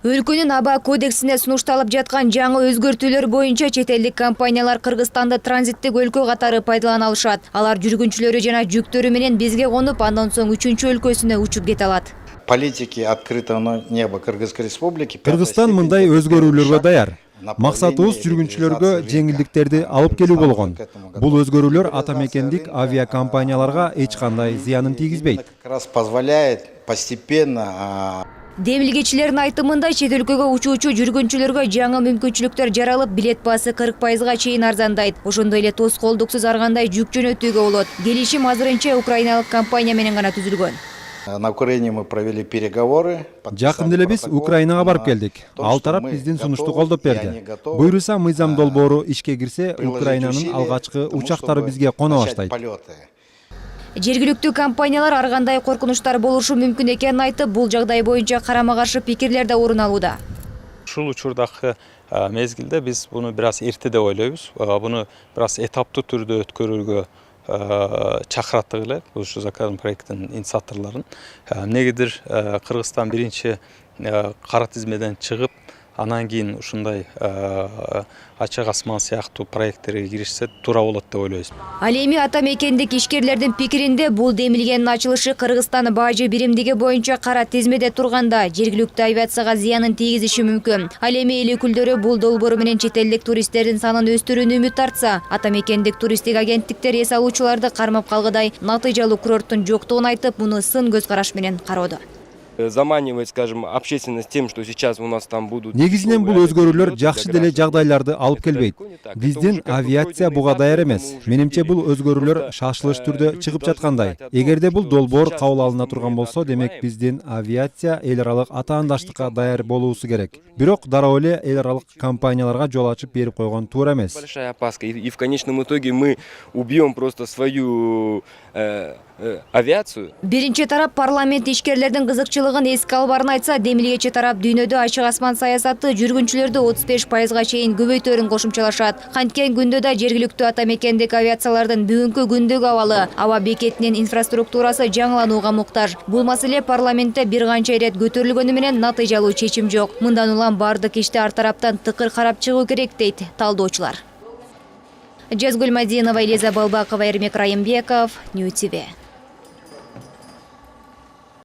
Өлкөнүн аба кодексине сунушталып жаткан жаңы өзгөртүүлөр боюнча чет элдик компаниялар Кыргызстанды транзиттик өлкө катары пайдалана алышат. Алар жүргүнчүлөрү жана жүктөрү менен бизге конуп, андан соң үчүнчү өлкөсүнө учуп кете алат. Политики открытого неба Кыргызской республики. Кыргызстан мындай өзгөрүүлөргө даяр. Максатыбыз жүргүнчүлөргө жеңилдиктерди алып келүү болгон. Бул өзгөрүүлөр ата мекендик авиакомпанияларга эч кандай зыянын тийгизбейт. Как раз позволяет постепенно. Демилгечилердин айтымында чет өлкөгө учуучу жүргүнчүлөргө жаңы мүмкүнчүлүктөр жаралып, билет баасы 40%га чейин арзандайт. Ошондой эле тоскоолдуксуз ар кандай жүк жөнөтүүгө болот. Келишим азырынча украиналык компания менен гана түзүлгөн. На Украине мы провели переговоры. Жакында эле биз Украинага барып келдик. Ал тарап биздин сунушту колдоп берди. Буйруса мыйзам долбоору ишке кирсе, Украинанын алгачкы учактары бизге коно баштайт. Жергиликтүү компаниялар ар кандай коркунучтар болушу мүмкүн экенин айтып, бул жагдай боюнча карама-каршы пикирлер да орун алууда. Ушул учурдагы мезгилде биз буну бир аз эрте деп ойлойбуз. Буну бир аз этаптуу түрдө өткөрүүгө чакыраттык эле ушу законопроекттин инициаторлорун. Эмнегедир Кыргызстан биринчи кара тизмеден чыгып, анан кийин ушундай ачык асман сыяктуу проекттерге киришсе туура болот деп ойлойбуз. Ал эми ата мекендик ишкерлердин пикиринде бул демилгенин ачылышы Кыргызстан бажы биримдиги боюнча кара тизмеде турганда жергиликтүү авиацияга зыянын тийгизиши мүмкүн. Ал эми эл өкүлдөрү бул долбоор менен чет элдик туристтердин санын өстүрүүнү үмүт артса, ата мекендик туристтик агенттиктер эс алуучуларды кармап калгыдай натыйжалуу курорттун жоктугун айтып, муну сын көз караш менен кароодо. Заманивать, скажем, общественность тем, что сейчас у нас там будут. Негизинен бул өзгөрүүлөр жакшы деле жагдайларды алып келбейт. Биздин авиация буга даяр эмес. Менимче бул өзгөрүүлөр шашылыш түрдө чыгып жаткандай. Эгерде бул долбоор кабыл алына турган болсо, демек биздин авиация эл аралык атаандаштыкка даяр болуусу керек. Бирок дароо эле эл аралык компанияларга жол ачып берип койгон туура эмес. Большая опаска, и в конечном итоге мы убьем просто свою авиацию. Биринчи тарап парламент ишкерлердин кызыкчылыгын эске албарын айтса, демилгечи тарап дүйнөдө ачык асман саясаты жүргүнчүлөрдү 35%га чейин көбөйтөрүн кошумчалашат. Канткен күндө да жергиликтүү ата мекендик авиациялардын бүгүнкү күндөгү абалы, аба бекетинин инфраструктурасы жаңыланууга муктаж. Бул маселе парламентте бир канча ирет көтөрүлгөнү менен натыйжалуу чечим жок. Мындан улам бардык ишти ар тараптан тыкыр карап чыгуу керек дейт талдоочулар. Жазгүл Мадинова, Элиза Балбакова, Эрмек Райымбеков, Нью ТВ.